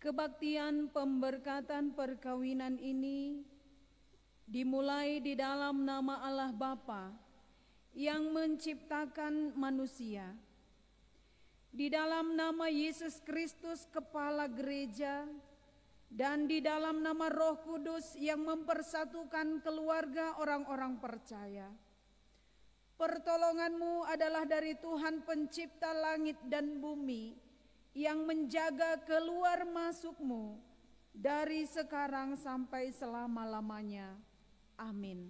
Kebaktian pemberkatan perkawinan ini dimulai di dalam nama Allah Bapa yang menciptakan manusia, di dalam nama Yesus Kristus Kepala Gereja, dan di dalam nama Roh Kudus yang mempersatukan keluarga orang-orang percaya. Pertolonganmu adalah dari Tuhan Pencipta langit dan bumi, yang menjaga keluar masukmu dari sekarang sampai selama-lamanya. Amin.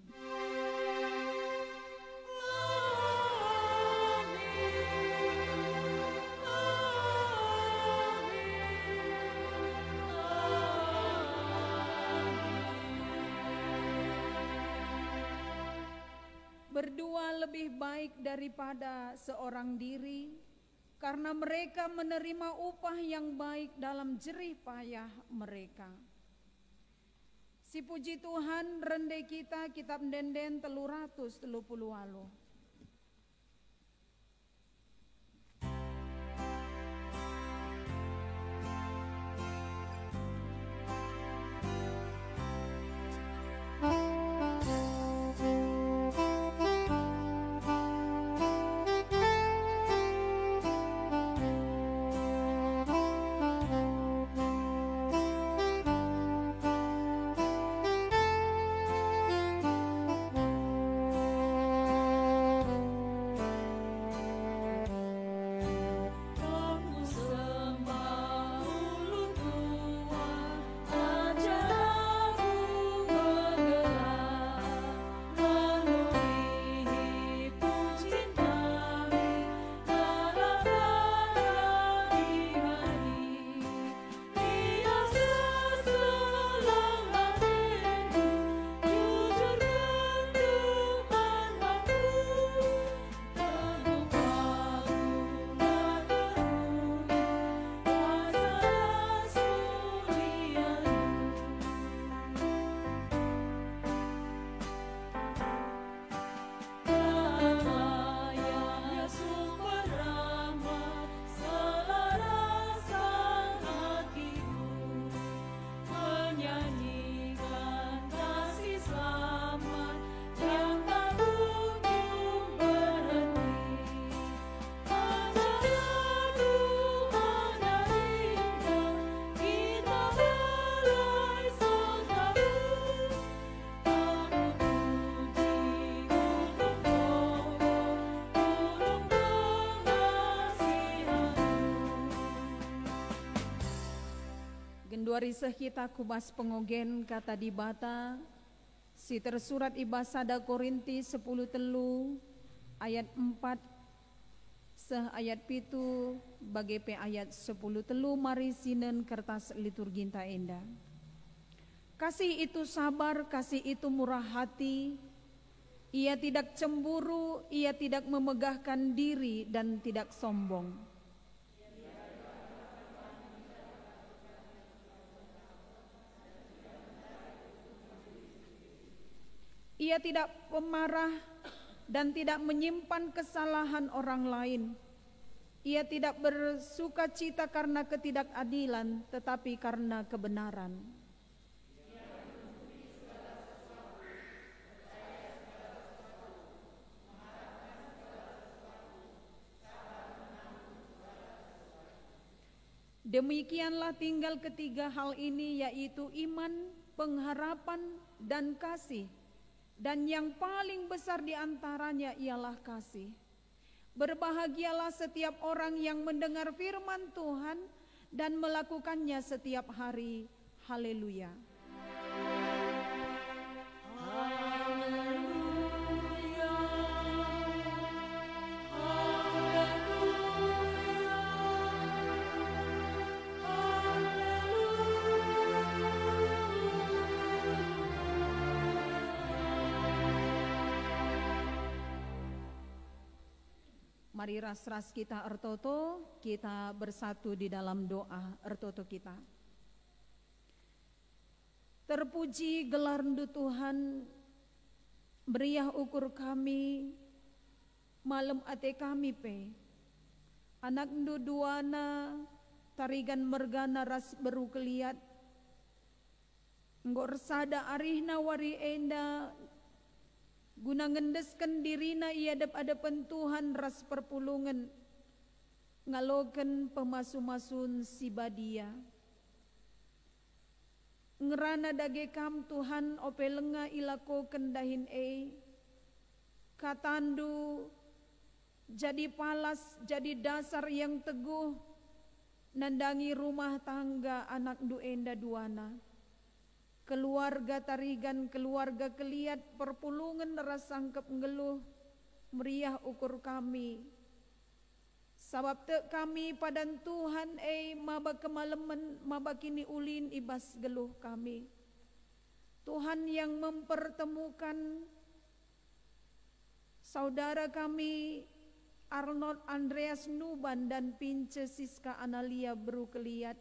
Berdua lebih baik daripada seorang diri, karena mereka menerima upah yang baik dalam jerih payah mereka. Si puji Tuhan rende kita kitab denden 338. Genduari kita kubas pengogen kata dibata, si tersurat ibasada Korinti 10 telu ayat 4 seh ayat pitu bagi pe ayat 10 telu mari sinen kertas liturginta enda. Kasih itu sabar, kasih itu murah hati, ia tidak cemburu, ia tidak memegahkan diri dan tidak sombong. Ia tidak pemarah dan tidak menyimpan kesalahan orang lain. Ia tidak bersuka cita karena ketidakadilan, tetapi karena kebenaran. Demikianlah tinggal ketiga hal ini, yaitu iman, pengharapan, dan kasih. Dan yang paling besar di antaranya ialah kasih. Berbahagialah setiap orang yang mendengar firman Tuhan dan melakukannya setiap hari. Haleluya. Mari ras-ras kita ertoto, kita bersatu di dalam doa ertoto kita. Terpuji gelar ndu Tuhan, meriah ukur kami, malam ate kami pe. Anak ndu duana, tarigan mergana ras beru keliat, nggo resada arihna wari enda, guna ngendesken dirina iadep-adepen Tuhan ras perpulungan, ngaloken pemasu-masun si badia. Ngerana dage kam Tuhan ope lenga ilako kendahin katandu jadi palas, jadi dasar yang teguh nandangi rumah tangga anak duenda duana, keluarga tarigan, keluarga keliat perpulungan rasangkep ngeluh meriah ukur kami. Sabab te kami padan Tuhan maba kemalemen, maba kini ulin ibas geluh kami. Tuhan yang mempertemukan saudara kami Arnold Andreas Nuban dan Pince Siska Analia Beru Keliat.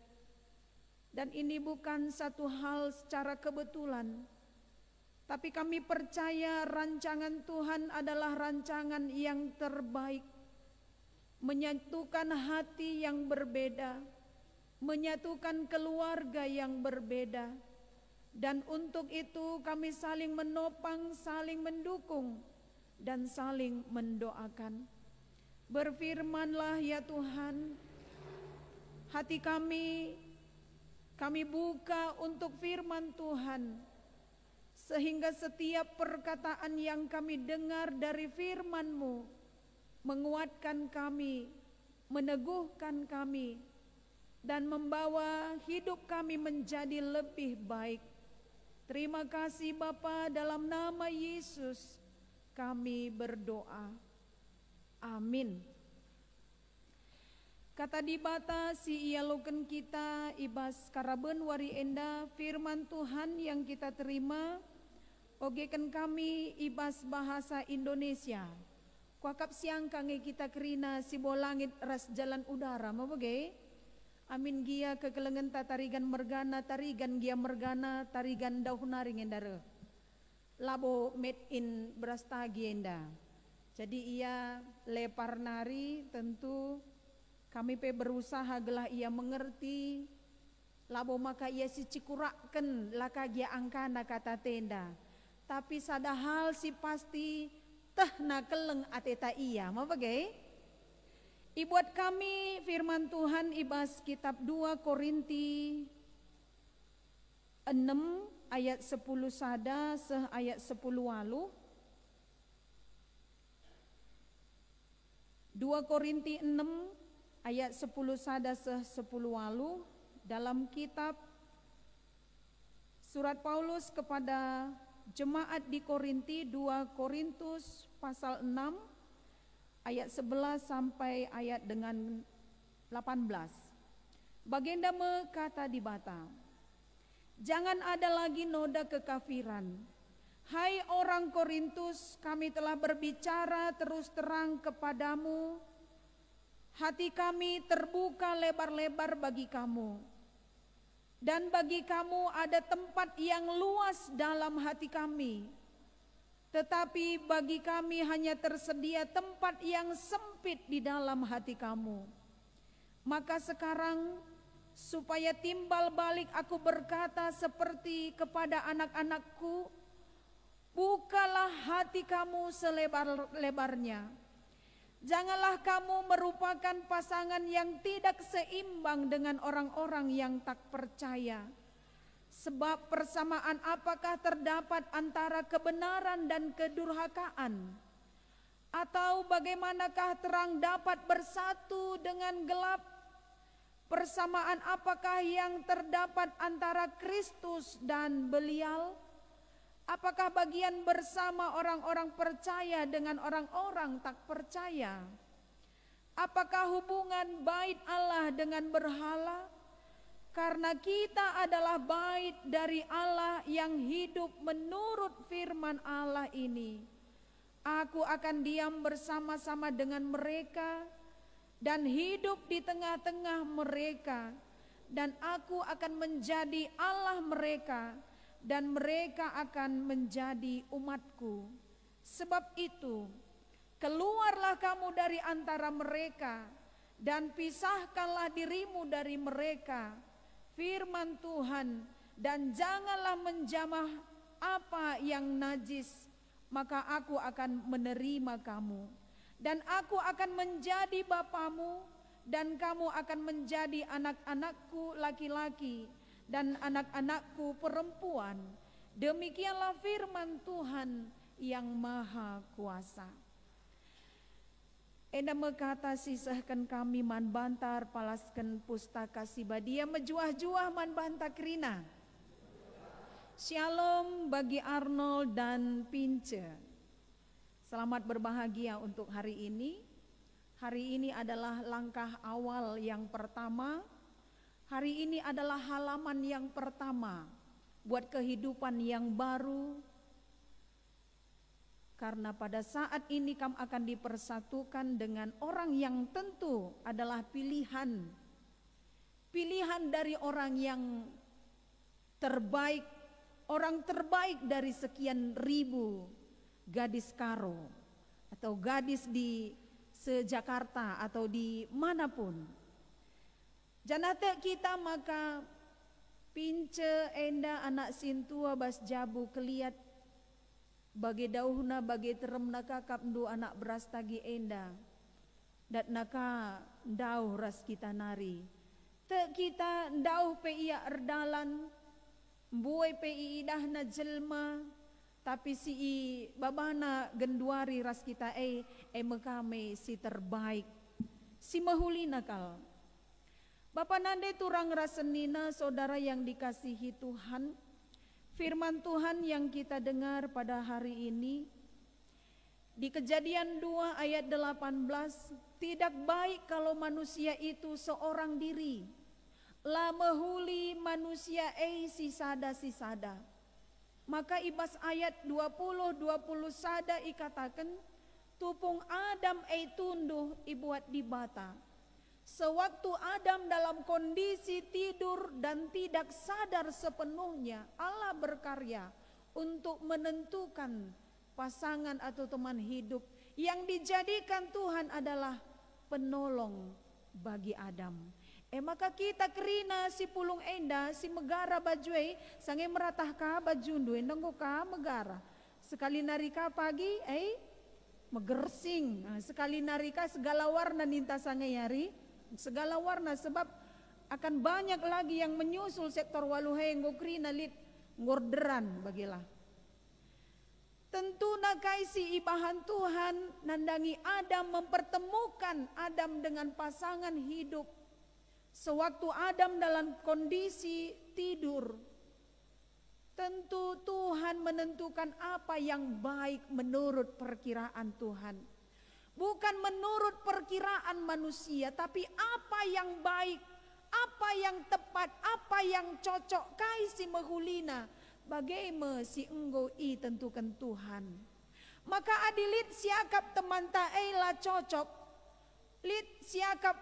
Dan ini bukan satu hal secara kebetulan, tapi kami percaya rancangan Tuhan adalah rancangan yang terbaik, menyatukan hati yang berbeda, menyatukan keluarga yang berbeda. Dan untuk itu kami saling menopang, saling mendukung, dan saling mendoakan. Berfirmanlah ya Tuhan, hati kami buka untuk firman Tuhan, sehingga setiap perkataan yang kami dengar dari firman-Mu menguatkan kami, meneguhkan kami, dan membawa hidup kami menjadi lebih baik. Terima kasih Bapa, dalam nama Yesus kami berdoa. Amin. Kata dibata si ialoken kita ibas karaben wari enda firman Tuhan yang kita terima ogeken kami ibas bahasa Indonesia. Kuakap siang kange kita kerina si bolangit ras jalan udara mabage. Amin gia kekelengan tarigan mergana, tarigan gia mergana, tarigan dauhunaring endare. Labo made in Brastagi enda. Jadi ia lepar nari, tentu kami pe berusaha gelah ia mengerti. Labo maka ia si cikuraken laka gia angkana kata tenda. Tapi sada hal si pasti teh na keleng ateta ia. Mau bagai? Ibuat kami firman Tuhan ibas kitab 2 Korinti 6 ayat 10 sada seh ayat 10 walu. 2 Korinti 6 ayat 10 sada seh 10 walu dalam kitab surat Paulus kepada jemaat di Korinti, 2 Korintus pasal 6 ayat 11 sampai ayat dengan 18. Baginda kata di bata, jangan ada lagi noda kekafiran. Hai orang Korintus, kami telah berbicara terus terang kepadamu. Hati kami terbuka lebar-lebar bagi kamu. Dan bagi kamu ada tempat yang luas dalam hati kami. Tetapi bagi kami hanya tersedia tempat yang sempit di dalam hati kamu. Maka sekarang supaya timbal balik aku berkata seperti kepada anak-anakku, bukalah hati kamu selebar-lebarnya. Janganlah kamu merupakan pasangan yang tidak seimbang dengan orang-orang yang tak percaya. Sebab persamaan apakah terdapat antara kebenaran dan kedurhakaan? Atau bagaimanakah terang dapat bersatu dengan gelap? Persamaan apakah yang terdapat antara Kristus dan Belial? Apakah bagian bersama orang-orang percaya dengan orang-orang tak percaya? Apakah hubungan bait Allah dengan berhala? Karena kita adalah bait dari Allah yang hidup menurut firman Allah ini. Aku akan diam bersama-sama dengan mereka dan hidup di tengah-tengah mereka. Dan aku akan menjadi Allah mereka dan mereka akan menjadi umatku. Sebab itu, keluarlah kamu dari antara mereka dan pisahkanlah dirimu dari mereka, firman Tuhan, dan janganlah menjamah apa yang najis, maka aku akan menerima kamu, dan aku akan menjadi bapamu, dan kamu akan menjadi anak-anakku laki-laki dan anak-anakku perempuan. Demikianlah firman Tuhan yang Maha Kuasa. Enda mekata sisahkan kami man bantar palaskan pustaka sibadia mejuah-juah man bantak rina. Shalom bagi Arnold dan Pince. Selamat berbahagia untuk hari ini. Hari ini adalah langkah awal yang pertama. Hari ini adalah halaman yang pertama buat kehidupan yang baru. Karena pada saat ini kamu akan dipersatukan dengan orang yang tentu adalah pilihan. Pilihan dari orang yang terbaik, orang terbaik dari sekian ribu gadis karo atau gadis di se-Jakarta atau di manapun. Janate kita maka Pince enda anak sintua bas jabu keliat bagi dauhna bagi terem naka kapndu anak beras tagi enda dat naka dauh ras kita nari te kita dauh pe iya erdalan buai pe idah na jelma tapi si babana genduari ras kita mekame si terbaik si mahulina kal. Bapak nande turang rasenina saudara yang dikasihi Tuhan. Firman Tuhan yang kita dengar pada hari ini di Kejadian 2 ayat 18, tidak baik kalau manusia itu seorang diri. La mehuli manusia sisada. Maka ibas ayat 20 sada ikatakan tupung Adam tunduh ibuat dibata. Sewaktu Adam dalam kondisi tidur dan tidak sadar sepenuhnya, Allah berkarya untuk menentukan pasangan atau teman hidup yang dijadikan Tuhan adalah penolong bagi Adam. Maka kita kerina si pulung enda si megara bajuai sange meratah ka bajundu endang ka megara. Sekali narika pagi megersing, sekali narika segala warna ninta sange yari. Segala warna sebab akan banyak lagi yang menyusul sektor waluhe ngokrina lit ngorderan bagilah. Tentu nakai si ibahan Tuhan nandangi Adam mempertemukan Adam dengan pasangan hidup. Sewaktu Adam dalam kondisi tidur, tentu Tuhan menentukan apa yang baik menurut perkiraan Tuhan. Bukan menurut perkiraan manusia, tapi apa yang baik, apa yang tepat, apa yang cocok kai si mahulina, bagaimana si enggo tentukan Tuhan. Maka adilit siakap teman taela cocok, lit siakap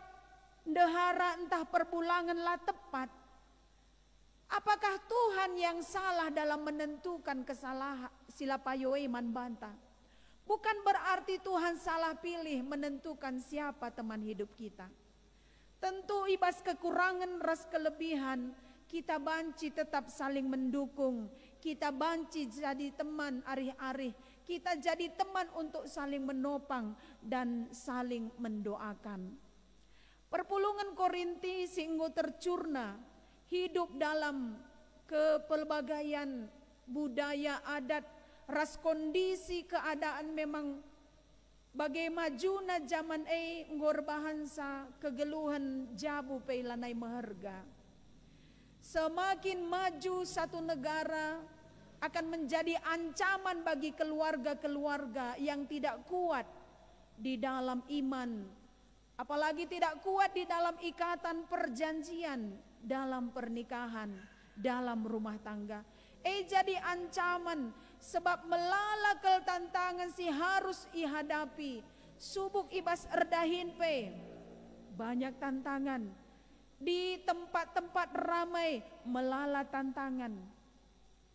dehara entah perbulangan lah tepat. Apakah Tuhan yang salah dalam menentukan kesalahan silapayoe man bantah? Bukan berarti Tuhan salah pilih menentukan siapa teman hidup kita. Tentu ibas kekurangan ras kelebihan, kita banci tetap saling mendukung. Kita banci jadi teman arih-arih. Kita jadi teman untuk saling menopang dan saling mendoakan. Perpulungan Korinti singgo tercurna hidup dalam kepelbagaian budaya adat. Ras kondisi keadaan memang bagai majuna zaman ngor bahansa kegeluhan jabu peilanai meherga. Semakin maju satu negara akan menjadi ancaman bagi keluarga-keluarga yang tidak kuat di dalam iman, apalagi tidak kuat di dalam ikatan perjanjian, dalam pernikahan, dalam rumah tangga. Jadi ancaman sebab melalakal tantangan si harus ihadapi. Subuk ibas erdahin pe. Banyak tantangan. Di tempat-tempat ramai melala tantangan.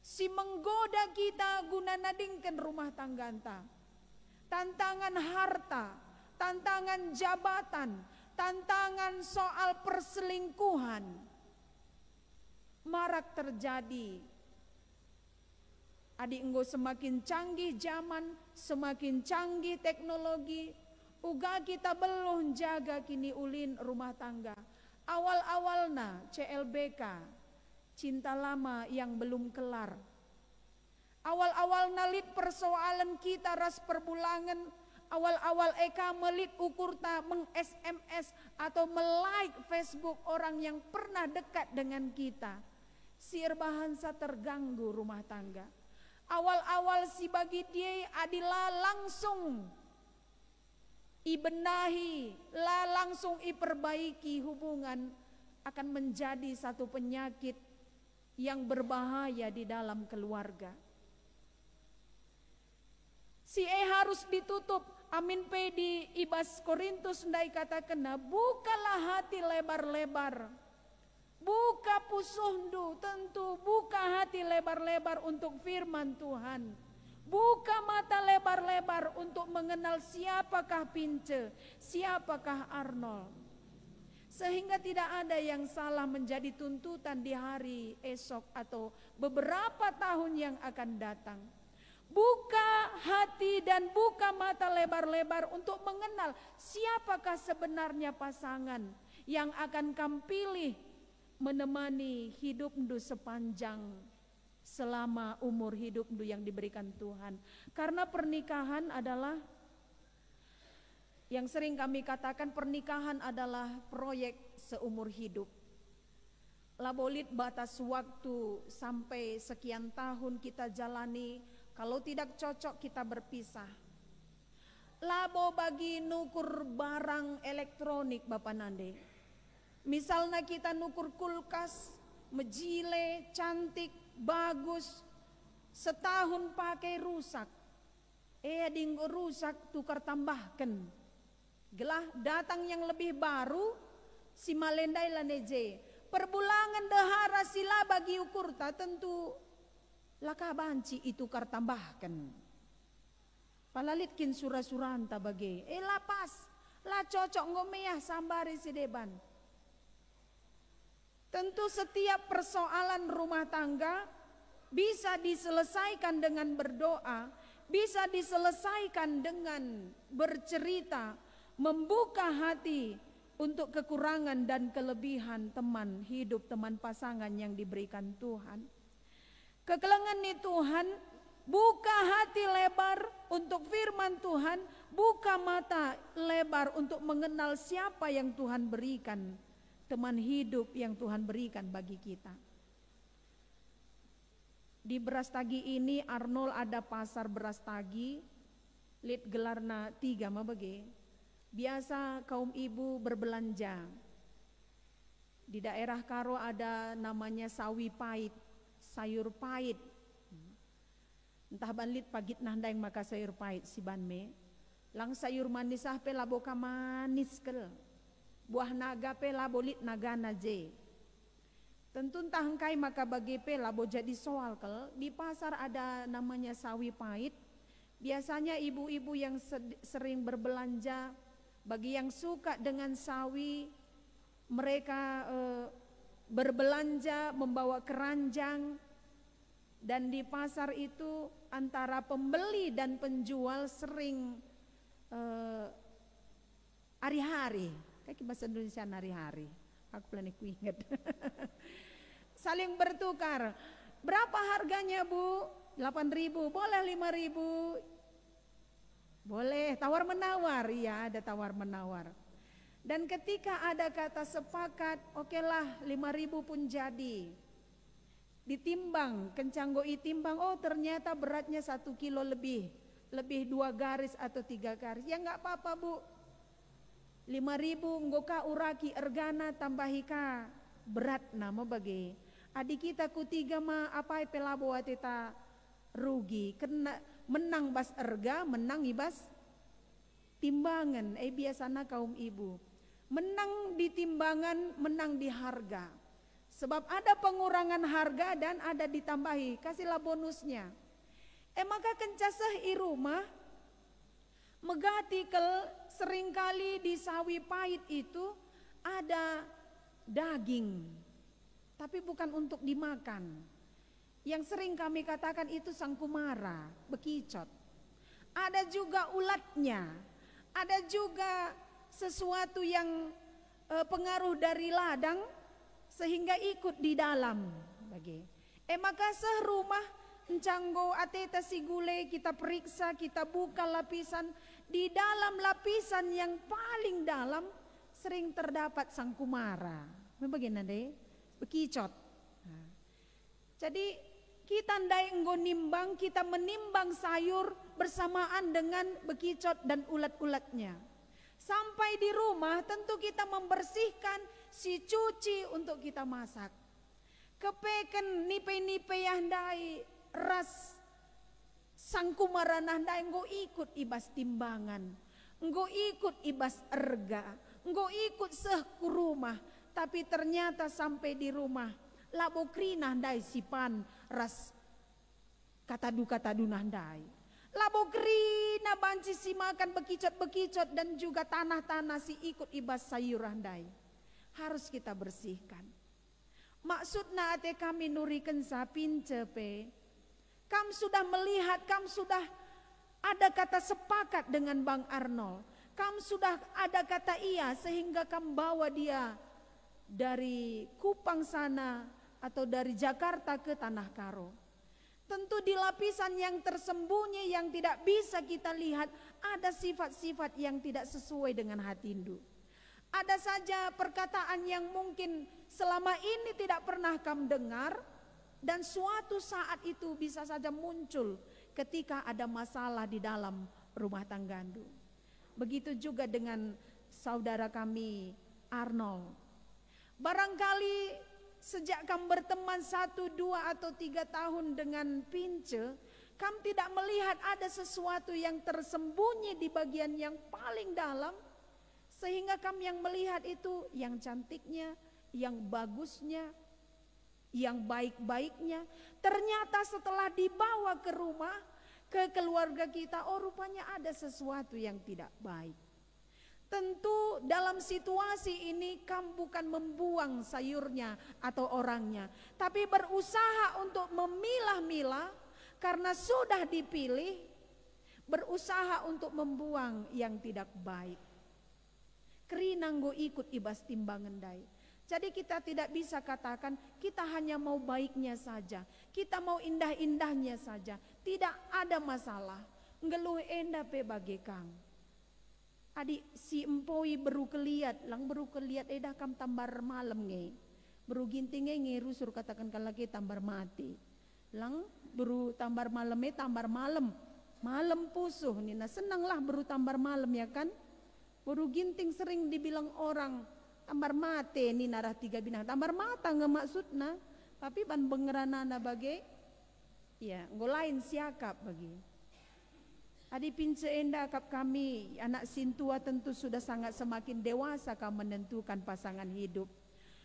Si menggoda kita guna nadingkan rumah tangga anta. Tantangan harta, tantangan jabatan, tantangan soal perselingkuhan marak terjadi. Adik enggo semakin canggih zaman, semakin canggih teknologi, uga kita belum jaga kini ulin rumah tangga. Awal-awalna CLBK, cinta lama yang belum kelar. Awal-awalna lit persoalan kita ras perbulangan, awal-awal eka melit ukurta meng-SMS atau melike Facebook orang yang pernah dekat dengan kita. Sier bahansa terganggu rumah tangga. Awal-awal si bagi dia adalah langsung ibenahi, langsung iperbaiki hubungan akan menjadi satu penyakit yang berbahaya di dalam keluarga. Si harus ditutup. Amin pe di Ibas Korintus ndai katakan, bukalah hati lebar-lebar. Buka pusuhndu, tentu buka hati lebar-lebar untuk firman Tuhan. Buka mata lebar-lebar untuk mengenal siapakah Pince, siapakah Arnold. Sehingga tidak ada yang salah menjadi tuntutan di hari esok atau beberapa tahun yang akan datang. Buka hati dan buka mata lebar-lebar untuk mengenal siapakah sebenarnya pasangan yang akan kamu pilih menemani hidupmu sepanjang selama umur hidupmu yang diberikan Tuhan. Karena pernikahan adalah yang sering kami katakan, pernikahan adalah proyek seumur hidup. Labolit batas waktu sampai sekian tahun kita jalani, kalau tidak cocok kita berpisah. Labo bagi nukur barang elektronik Bapak Nande. Misalnya kita nukur kulkas, mejile, cantik, bagus, setahun pakai rusak. Dinggo rusak tukar tambahkan. Gelah datang yang lebih baru, si malendai laneje. Perbulangan dehara sila bagi ukurta tentu laka banci itu tukar tambahkan. Palalitkin surah-suranta bagi. Lapas, lah cocok ngomeyah sambari si deban. Tentu setiap persoalan rumah tangga bisa diselesaikan dengan berdoa, bisa diselesaikan dengan bercerita, membuka hati untuk kekurangan dan kelebihan teman hidup, teman pasangan yang diberikan Tuhan. Kekelengan nih Tuhan, buka hati lebar untuk firman Tuhan, buka mata lebar untuk mengenal siapa yang Tuhan berikan, teman hidup yang Tuhan berikan bagi kita. Di Brastagi ini Arnold ada pasar Brastagi, lit gelarna 3 mabage. Biasa kaum ibu berbelanja. Di daerah Karo ada namanya sawi pahit, sayur pahit. Entah banlit pagit nandai maka sayur pahit si banme. Lang sayur manis pe labo ka manis kel. Buah naga pe labo lit naga naje. Tentu entah engkai maka bagi pe labo jadi soal kel. Di pasar ada namanya sawi pahit. Biasanya ibu-ibu yang sering berbelanja, bagi yang suka dengan sawi, mereka berbelanja membawa keranjang. Dan di pasar itu antara pembeli dan penjual sering hari-hari. Kayak bahasa Indonesia hari-hari. Aku planik ingat. Saling bertukar. Berapa harganya Bu? 8.000, boleh 5.000. Boleh, tawar menawar. Iya, ada tawar menawar. Dan ketika ada kata sepakat, okelah 5.000 pun jadi. Ditimbang, kencanggo itimbang, oh ternyata beratnya 1 kilo lebih 2 garis atau 3 garis. Ya enggak apa-apa Bu. 5.000 nggoka uraki ergana tambahika berat nama bagi. Adik kita ku 3 mah apa pelabo atita rugi. Kena menang bas erga, menang ibas timbangan. Biasana kaum ibu. Menang di timbangan, menang di harga. Sebab ada pengurangan harga dan ada ditambahi. Kasihlah bonusnya. Maka kencasah i rumah megati kel seringkali di sawi pahit itu ada daging, tapi bukan untuk dimakan. Yang sering kami katakan itu sangkumara, bekicot. Ada juga ulatnya, ada juga sesuatu yang pengaruh dari ladang sehingga ikut di dalam. Maka serumah encanggo ateta si gule kita periksa, kita buka lapisan. Di dalam lapisan yang paling dalam sering terdapat sangkumara. Bagaimana deh? Bekicot. Nah, jadi kita ndai enggo nimbang, kita menimbang sayur bersamaan dengan bekicot dan ulat-ulatnya. Sampai di rumah tentu kita membersihkan, si cuci untuk kita masak. Kepeken nipe-nipe yang ndai ras sangkumara nandai enggo ikut ibas timbangan, enggo ikut ibas erga, enggo ikut sehku rumah, tapi ternyata sampai di rumah labo krina ndai sipan ras katadu nandai. Labo krina banci si makan bekicot-bekicot dan juga tanah-tanah si ikut ibas sayur andai. Harus kita bersihkan. Maksudna ate kami nuriken sapin cepe. Kam sudah melihat, kam sudah ada kata sepakat dengan Bang Arnold. Kam sudah ada kata iya sehingga kam bawa dia dari Kupang sana atau dari Jakarta ke Tanah Karo. Tentu di lapisan yang tersembunyi yang tidak bisa kita lihat ada sifat-sifat yang tidak sesuai dengan hati induk. Ada saja perkataan yang mungkin selama ini tidak pernah kam dengar. Dan suatu saat itu bisa saja muncul ketika ada masalah di dalam rumah tanggandu. Begitu juga dengan saudara kami Arnold. Barangkali sejak kamu berteman 1, 2 atau 3 tahun dengan Pince, kamu tidak melihat ada sesuatu yang tersembunyi di bagian yang paling dalam. Sehingga kamu yang melihat itu yang cantiknya, yang bagusnya, yang baik-baiknya. Ternyata setelah dibawa ke rumah, ke keluarga kita, oh rupanya ada sesuatu yang tidak baik. Tentu dalam situasi ini kamu bukan membuang sayurnya atau orangnya, tapi berusaha untuk memilah-milah karena sudah dipilih, berusaha untuk membuang yang tidak baik. Kerinanggo ikut ibas timbangan dai. Jadi kita tidak bisa katakan kita hanya mau baiknya saja, kita mau indah-indahnya saja, tidak ada masalah. Ngeluh endah pe bagi kang. Adik si empoi beru keliat, lang beru keliat edah kam tambar malam nge, beru ginting nge rusur katakan kalau lagi tambar mati, lang beru tambar malam tambar malam, malam pusuh nina senanglah beru tambar malam ya kan, beru ginting sering dibilang orang. Tambar mate ni narah 3 binang. Tambar mata nggak maksudna. Tapi ban bengeranana bagai. Ya nggak lain siakap bagi. Adi Pince enda kap kami. Anak sintua tentu sudah sangat semakin dewasa kau menentukan pasangan hidup.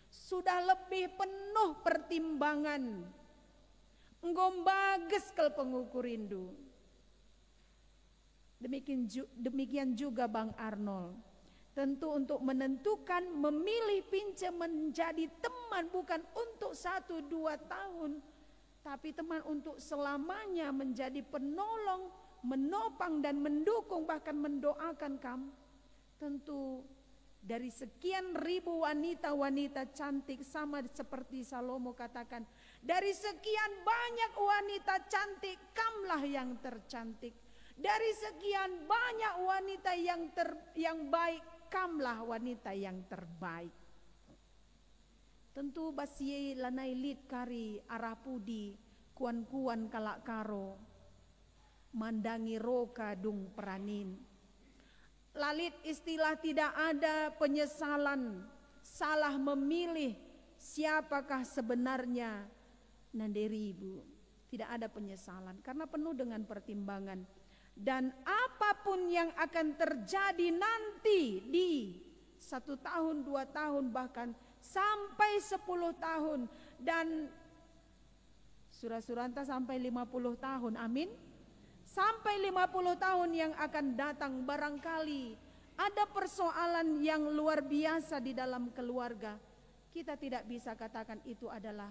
Sudah lebih penuh pertimbangan. Ngombages kel pengukur rindu. Demikian juga Bang Arnold. Tentu untuk menentukan memilih Pince menjadi teman bukan untuk 1-2 tahun, tapi teman untuk selamanya menjadi penolong, menopang dan mendukung bahkan mendoakan kamu. Tentu dari sekian ribu wanita-wanita cantik sama seperti Salomo katakan, dari sekian banyak wanita cantik kamlah yang tercantik. Dari sekian banyak wanita yang baik, kamlah wanita yang terbaik. Tentu basie lanai lit kari arapudi kuan-kuan kalak karo mandangi roka dung peranin. Lalit istilah tidak ada penyesalan salah memilih siapakah sebenarnya nanderibu. Tidak ada penyesalan karena penuh dengan pertimbangan. Dan apapun yang akan terjadi nanti di 1 tahun, 2 tahun bahkan sampai 10 tahun dan surah-suranta sampai 50 tahun, amin. Sampai 50 tahun yang akan datang barangkali ada persoalan yang luar biasa di dalam keluarga, kita tidak bisa katakan itu adalah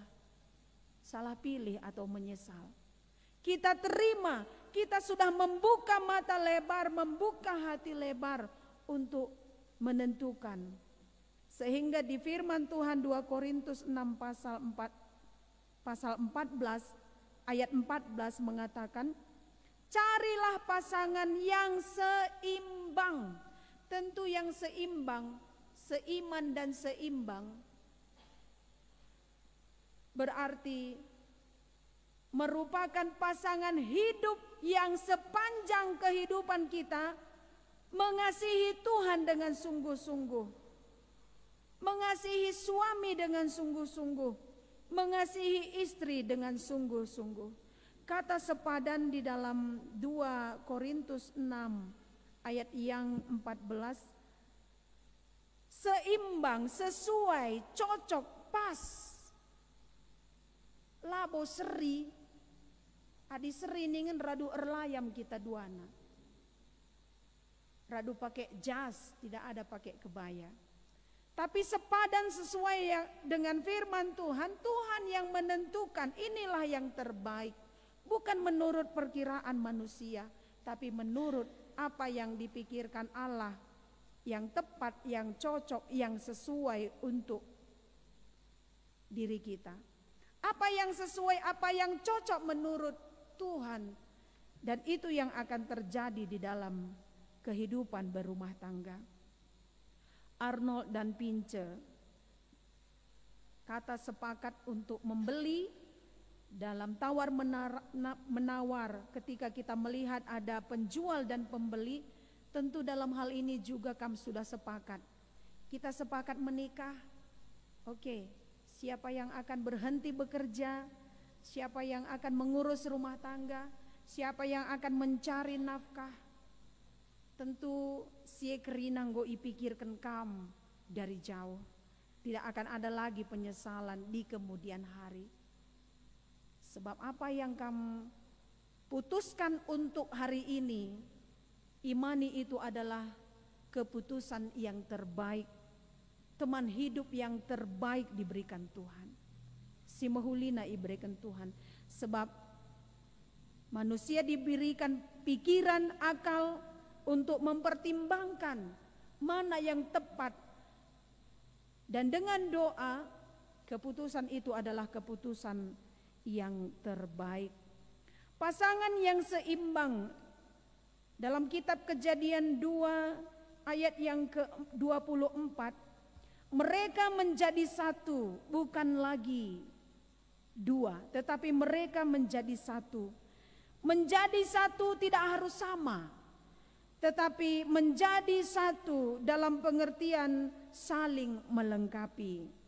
salah pilih atau menyesal. Kita terima, kita sudah membuka mata lebar, membuka hati lebar untuk menentukan. Sehingga di firman Tuhan 2 Korintus 6 pasal 14 ayat 14 mengatakan, carilah pasangan yang seimbang. Tentu yang seimbang, seiman dan seimbang berarti merupakan pasangan hidup yang sepanjang kehidupan kita mengasihi Tuhan dengan sungguh-sungguh, mengasihi suami dengan sungguh-sungguh, mengasihi istri dengan sungguh-sungguh. Kata sepadan di dalam 2 Korintus 6 ayat yang 14, seimbang, sesuai, cocok, pas. Labo seri, adi seri ningin radu erlayam kita duana. Radu pakai jas, tidak ada pakai kebaya. Tapi sepadan sesuai dengan firman Tuhan, Tuhan yang menentukan inilah yang terbaik. Bukan menurut perkiraan manusia, tapi menurut apa yang dipikirkan Allah, yang tepat, yang cocok, yang sesuai untuk diri kita. Apa yang sesuai, apa yang cocok menurut Tuhan. Dan itu yang akan terjadi di dalam kehidupan berumah tangga. Arnold dan Pincher kata sepakat untuk membeli dalam tawar menawar. Ketika kita melihat ada penjual dan pembeli, tentu dalam hal ini juga kami sudah sepakat. Kita sepakat menikah. Oke, siapa yang akan berhenti bekerja, siapa yang akan mengurus rumah tangga, siapa yang akan mencari nafkah. Tentu siekerinanggo ipikirkan kam dari jauh. Tidak akan ada lagi penyesalan di kemudian hari. Sebab apa yang kamu putuskan untuk hari ini, imani itu adalah keputusan yang terbaik. Teman hidup yang terbaik diberikan Tuhan. Si mahulina diberikan Tuhan. Sebab manusia diberikan pikiran, akal untuk mempertimbangkan mana yang tepat. Dan dengan doa, keputusan itu adalah keputusan yang terbaik. Pasangan yang seimbang dalam kitab Kejadian 2 ayat yang ke-24, mereka menjadi satu, bukan lagi dua, tetapi mereka menjadi satu. Menjadi satu tidak harus sama, tetapi menjadi satu dalam pengertian saling melengkapi.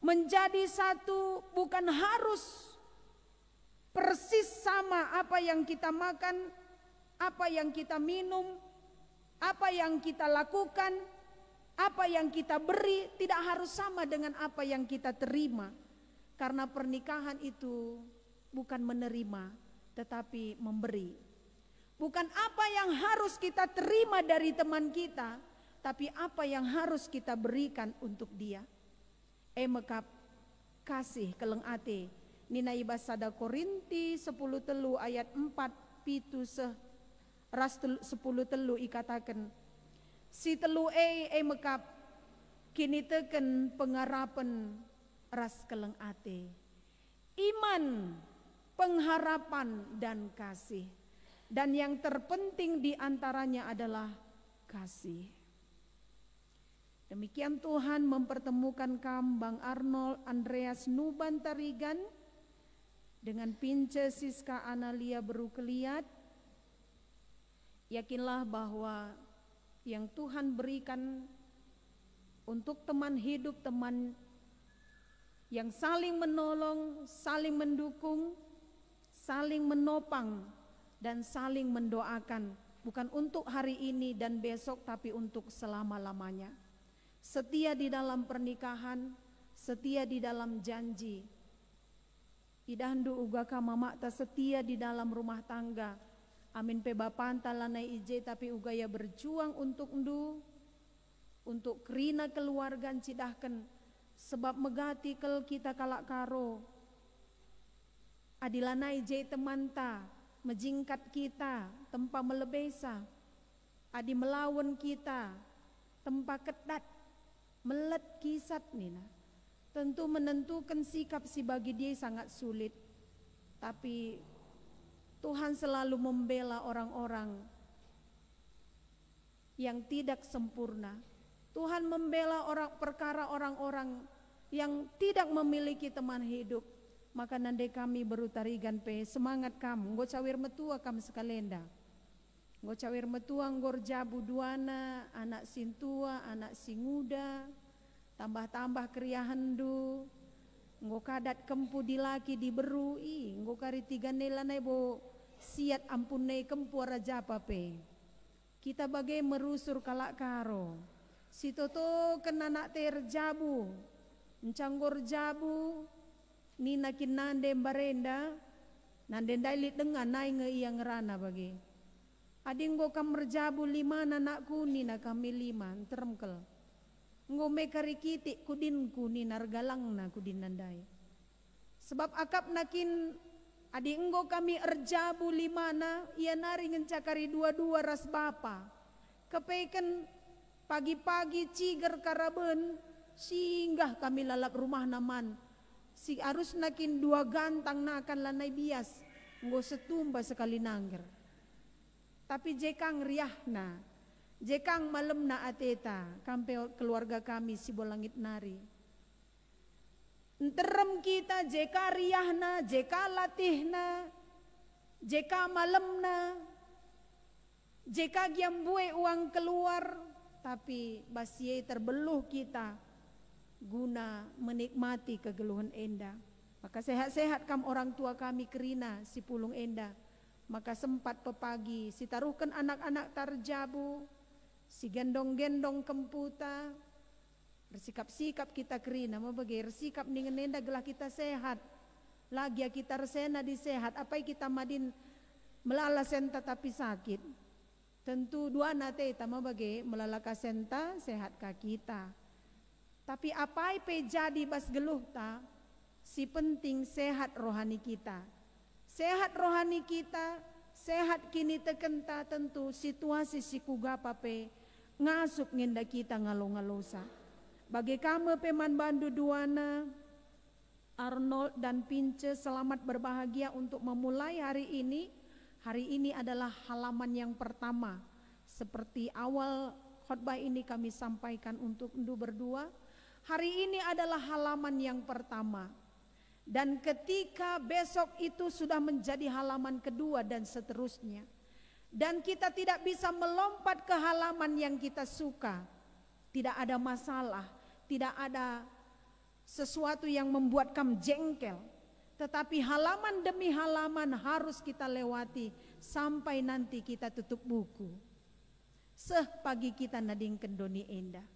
Menjadi satu bukan harus persis sama apa yang kita makan, apa yang kita minum, apa yang kita lakukan, apa yang kita beri, tidak harus sama dengan apa yang kita terima. Karena pernikahan itu bukan menerima, tetapi memberi. Bukan apa yang harus kita terima dari teman kita, tapi apa yang harus kita berikan untuk dia. Mekap kasih keleng ate. Nina ibasada Korinti 10 telu ayat 4 pitu ras 10 telu ikatakan. Si telu mekap kini teken pengarapan ras keleng ate. Iman, pengharapan dan kasih. Dan yang terpenting di antaranya adalah kasih. Demikian Tuhan mempertemukan Bang Arnold Andreas Nuban Tarigan dengan Pince Siska Analia Berukeliat. Yakinlah bahwa yang Tuhan berikan untuk teman hidup, teman yang saling menolong, saling mendukung, saling menopang, dan saling mendoakan. Bukan untuk hari ini dan besok, tapi untuk selama-lamanya. Setia di dalam pernikahan, setia di dalam janji. Idahandu ugaka mamakta setia di dalam rumah tangga. Amin pe bapanta lanai ije tapi ugaya berjuang untuk endu, untuk kerina keluarga cidahkan sebab megati kel kita kalak karo. Adilanai ije temanta menjingkat kita tempa melebesa. Adi melawan kita tempa kedat melet kisat nina. Tentu menentukan sikap si bagi dia sangat sulit. Tapi Tuhan selalu membela orang-orang yang tidak sempurna. Tuhan membela perkara orang-orang yang tidak memiliki teman hidup. Maka nande kami berutarigan pe semangat kamu. Nggo cawir metua kamu sekalenda. Nggo cawir metua nggor jabu duana, anak sintua, anak singuda, tambah-tambah kriahendu. Nggo kadat kempu dilaki diberui, nggo kari tiga nelanai bo siat ampunai kempu raja pape. Kita bagai merusur kalak karo. Si toto kena nak terjabu, encanggor jabu, nina kinande barenda, nande dailit dengan nai ngeiang rana bagi. Adinggo kamer jabu lima anakku nina kami lima teremkel. Ngo mekari kitik kudinku nina regalang na kudin nandai. Sebab akap nakin adi enggo kami erjabu limana ia nari ngencakari dua-dua ras bapa. Kepeken pagi-pagi ciger karaben singgah kami lalap rumah naman. Si arus nakin dua gantang nakan lanai bias enggo setumba sekali nangger. Tapi jekang riahna, jekang malam na ateta kampe keluarga kami si bolangit nari. Enterem kita jeka riahna, jeka latihna, jeka malemna, jeka giambue uang keluar, tapi basie terbeluh kita guna menikmati kegeluhan enda. Maka sehat-sehat kam orang tua kami kerina si pulung enda. Maka sempat pepagi si taruhkan anak-anak tarjabu, si gendong-gendong kemputa. Bersikap-sikap kita kerina mabagi bersikap dengan nenda gelah kita sehat. Lagi ya kita resena di sehat, apa kita madin melala senta tapi sakit. Tentu dua nate tama bagi melalaka senta sehat ka kita. Tapi apa pe jadi bas geluh ta, si penting sehat rohani kita. Sehat rohani kita, sehat kini tekenta tentu situasi si kugapa pe ngasuk ngenda kita ngalo-ngalosa. Bagi kamu peman bandu duana, Arnold dan Pince selamat berbahagia untuk memulai hari ini. Hari ini adalah halaman yang pertama. Seperti awal khotbah ini kami sampaikan untuk endu berdua. Hari ini adalah halaman yang pertama. Dan ketika besok itu sudah menjadi halaman kedua dan seterusnya. Dan kita tidak bisa melompat ke halaman yang kita suka. Tidak ada masalah. Tidak ada sesuatu yang membuat kamu jengkel. Tetapi halaman demi halaman harus kita lewati sampai nanti kita tutup buku. Pagi kita nading kendoni endah.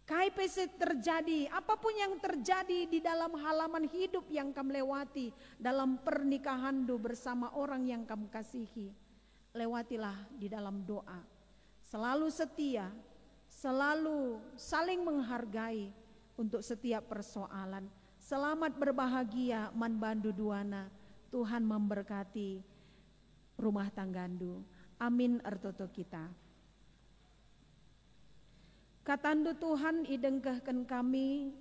Kaipese terjadi, apapun yang terjadi di dalam halaman hidup yang kamu lewati dalam pernikahan bersama orang yang kamu kasihi. Lewatilah di dalam doa. Selalu setia. Selalu saling menghargai untuk setiap persoalan. Selamat berbahagia man bandu duana. Tuhan memberkati rumah tanggandu. Amin ertoto kita. Katandu Tuhan idengkahkan kami.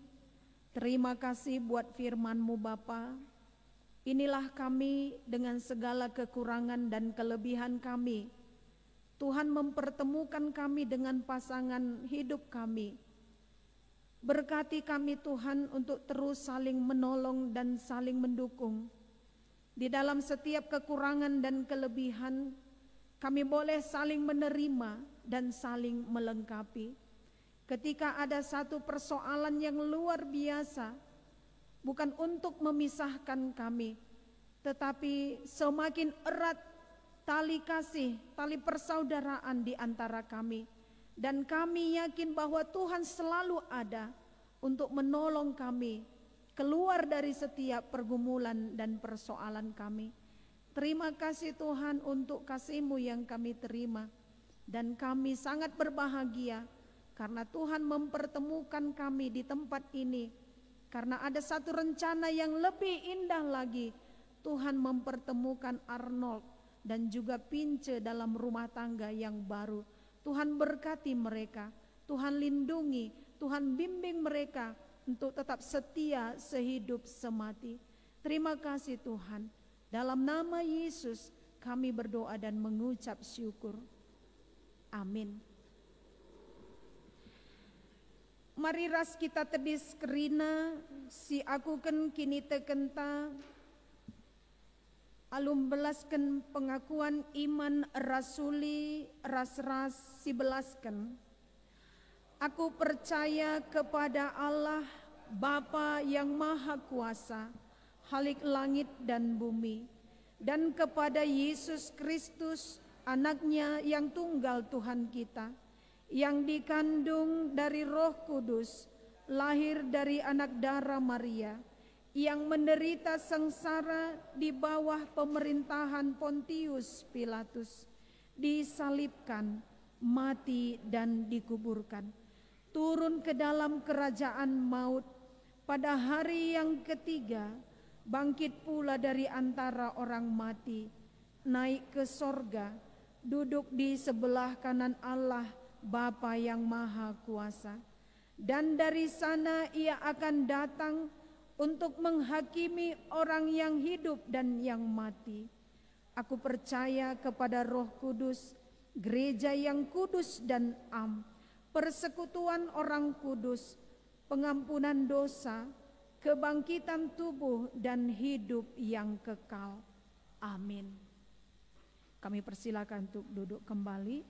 Terima kasih buat firman-Mu Bapa. Inilah kami dengan segala kekurangan dan kelebihan kami. Tuhan mempertemukan kami dengan pasangan hidup kami. Berkati kami Tuhan untuk terus saling menolong dan saling mendukung. Di dalam setiap kekurangan dan kelebihan, kami boleh saling menerima dan saling melengkapi. Ketika ada satu persoalan yang luar biasa, bukan untuk memisahkan kami, tetapi semakin erat tali kasih, tali persaudaraan di antara kami. Dan kami yakin bahwa Tuhan selalu ada untuk menolong kami keluar dari setiap pergumulan dan persoalan kami. Terima kasih Tuhan untuk kasih-Mu yang kami terima. Dan kami sangat berbahagia karena Tuhan mempertemukan kami di tempat ini. Karena ada satu rencana yang lebih indah lagi. Tuhan mempertemukan Arnold dan juga Pince dalam rumah tangga yang baru. Tuhan berkati mereka, Tuhan lindungi, Tuhan bimbing mereka untuk tetap setia sehidup semati. Terima kasih Tuhan. Dalam nama Yesus kami berdoa dan mengucap syukur. Amin. Mari ras kita tedis kerina si aku ken kini tekenta alum belaskan pengakuan iman rasuli ras-ras si belaskan. Aku percaya kepada Allah Bapa yang Maha Kuasa, Khalik langit dan bumi, dan kepada Yesus Kristus, Anaknya yang tunggal Tuhan kita, yang dikandung dari Roh Kudus, lahir dari anak darah Maria, yang menderita sengsara di bawah pemerintahan Pontius Pilatus, disalibkan, mati dan dikuburkan, turun ke dalam kerajaan maut, pada hari yang ketiga bangkit pula dari antara orang mati, naik ke sorga, duduk di sebelah kanan Allah Bapa yang Maha Kuasa, dan dari sana ia akan datang untuk menghakimi orang yang hidup dan yang mati. Aku percaya kepada Roh Kudus, gereja yang kudus dan am, persekutuan orang kudus, pengampunan dosa, kebangkitan tubuh dan hidup yang kekal. Amin. Kami persilakan untuk duduk kembali.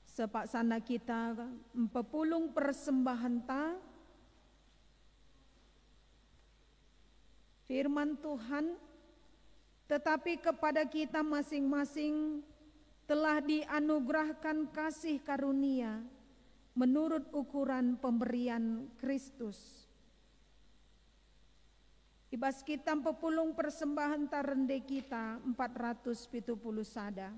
Sepaksana kita empepulung persembahan ta, firman Tuhan, tetapi kepada kita masing-masing telah dianugerahkan kasih karunia menurut ukuran pemberian Kristus. Ibas kita pepulung persembahan tarende kita 470 sada.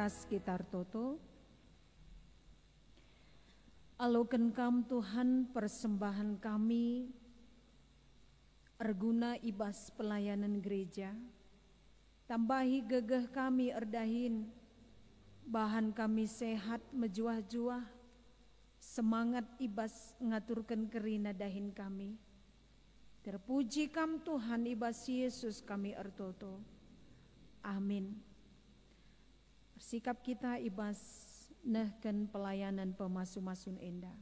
ras gitar toto. Aloken kam Tuhan persembahan kami erguna ibas pelayanan gereja. Tambahi gegeh kami erdahin, bahan kami sehat mejuah-juah, semangat ibas ngaturkan kerina dahin kami. Terpuji kam Tuhan ibas Yesus kami ertoto. Amin. Sikap kita ibas nehken pelayanan pemasu-masun endah.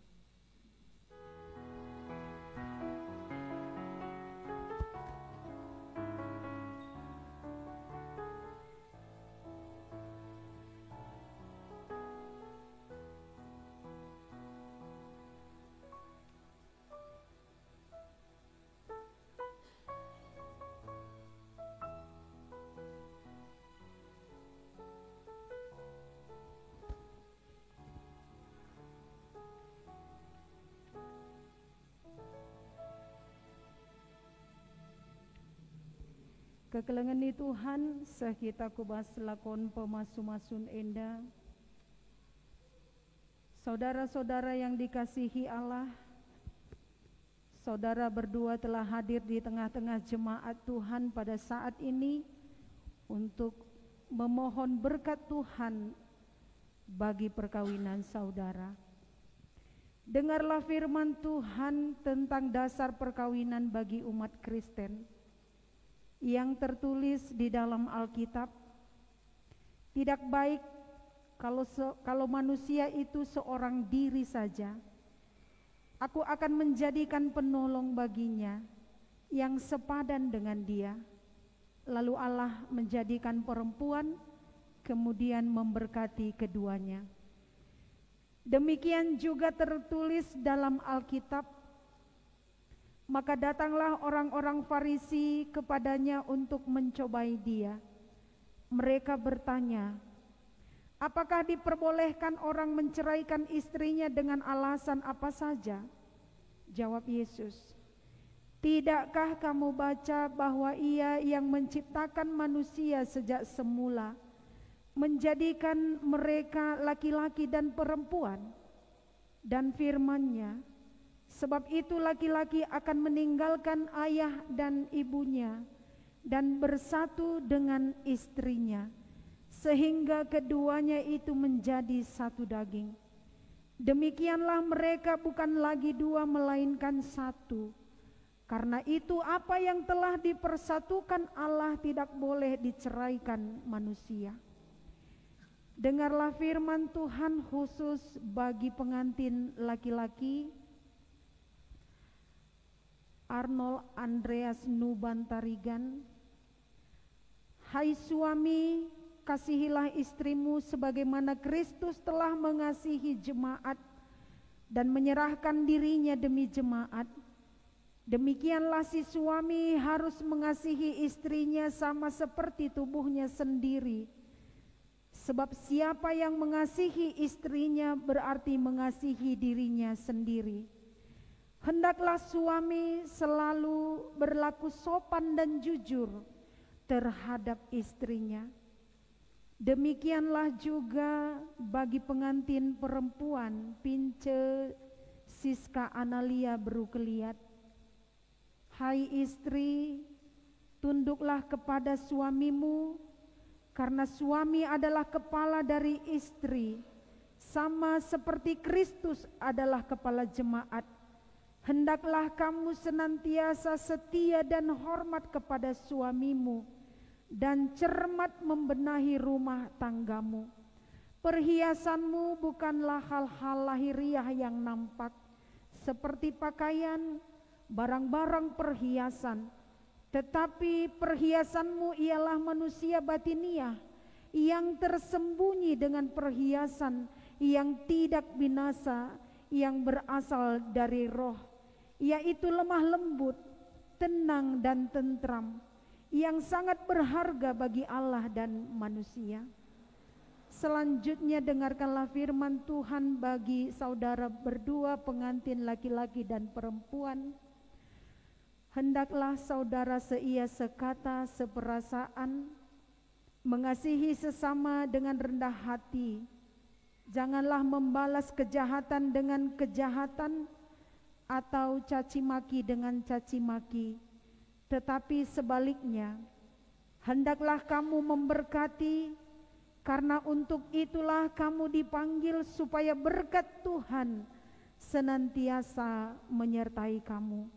Kekelengan ni Tuhan, sehita kubas lakon pemasu-masun enda. Saudara-saudara yang dikasihi Allah, saudara berdua telah hadir di tengah-tengah jemaat Tuhan pada saat ini untuk memohon berkat Tuhan bagi perkawinan saudara. Dengarlah firman Tuhan tentang dasar perkawinan bagi umat Kristen yang tertulis di dalam Alkitab. Tidak baik kalau manusia itu seorang diri saja. Aku akan menjadikan penolong baginya yang sepadan dengan dia. Lalu Allah menjadikan perempuan, kemudian memberkati keduanya. Demikian juga tertulis dalam Alkitab. Maka datanglah orang-orang Farisi kepadanya untuk mencobai dia. Mereka bertanya, apakah diperbolehkan orang menceraikan istrinya dengan alasan apa saja? Jawab Yesus, tidakkah kamu baca bahwa Ia yang menciptakan manusia sejak semula, menjadikan mereka laki-laki dan perempuan? Dan firman-Nya, sebab itu laki-laki akan meninggalkan ayah dan ibunya dan bersatu dengan istrinya, sehingga keduanya itu menjadi satu daging. Demikianlah mereka bukan lagi dua melainkan satu. Karena itu apa yang telah dipersatukan Allah tidak boleh diceraikan manusia. Dengarlah firman Tuhan khusus bagi pengantin laki-laki Arnold Andreas Nubantarigan. Hai suami, kasihilah istrimu sebagaimana Kristus telah mengasihi jemaat dan menyerahkan dirinya demi jemaat. Demikianlah si suami harus mengasihi istrinya sama seperti tubuhnya sendiri. Sebab siapa yang mengasihi istrinya berarti mengasihi dirinya sendiri. Hendaklah suami selalu berlaku sopan dan jujur terhadap istrinya. Demikianlah juga bagi pengantin perempuan Pince Siska Analia Berukeliat. Hai istri, tunduklah kepada suamimu, karena suami adalah kepala dari istri, sama seperti Kristus adalah kepala jemaat. Hendaklah kamu senantiasa setia dan hormat kepada suamimu, dan cermat membenahi rumah tanggamu. Perhiasanmu bukanlah hal-hal lahiriah yang nampak, seperti pakaian, barang-barang perhiasan, tetapi perhiasanmu ialah manusia batiniah yang tersembunyi dengan perhiasan yang tidak binasa, yang berasal dari roh, yaitu lemah lembut, tenang dan tentram, yang sangat berharga bagi Allah dan manusia. Selanjutnya dengarkanlah firman Tuhan bagi saudara berdua pengantin laki-laki dan perempuan. Hendaklah saudara seia sekata seperasaan, Mengasihi sesama dengan rendah hati. Janganlah membalas kejahatan dengan kejahatan atau caci maki dengan caci maki, tetapi sebaliknya, hendaklah kamu memberkati, karena untuk itulah kamu dipanggil supaya berkat Tuhan senantiasa menyertai kamu.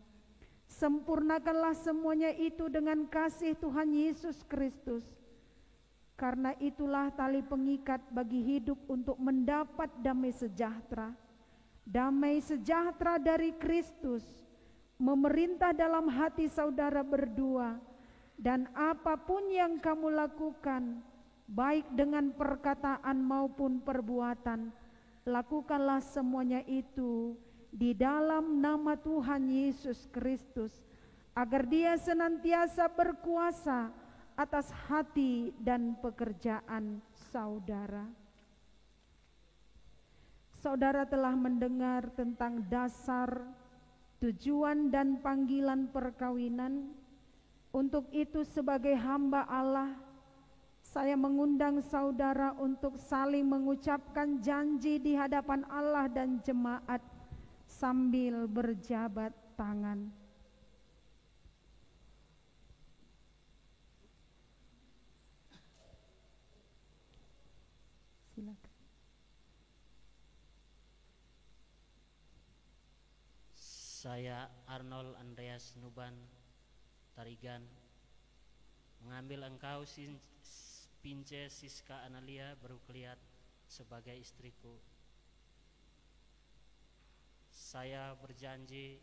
Sempurnakanlah semuanya itu dengan kasih Tuhan Yesus Kristus. Karena itulah tali pengikat bagi hidup untuk mendapat damai sejahtera. Damai sejahtera dari Kristus memerintah dalam hati saudara berdua, dan apapun yang kamu lakukan, baik dengan perkataan maupun perbuatan, lakukanlah semuanya itu di dalam nama Tuhan Yesus Kristus, agar Dia senantiasa berkuasa atas hati dan pekerjaan saudara. Saudara telah mendengar tentang dasar, tujuan dan panggilan perkawinan. Untuk itu sebagai hamba Allah, saya mengundang saudara untuk saling mengucapkan janji di hadapan Allah dan jemaat sambil berjabat tangan. Silakan. Saya Arnold Andreas Nuban Tarigan mengambil engkau Pince Siska Analia Berukliat sebagai istriku. Saya berjanji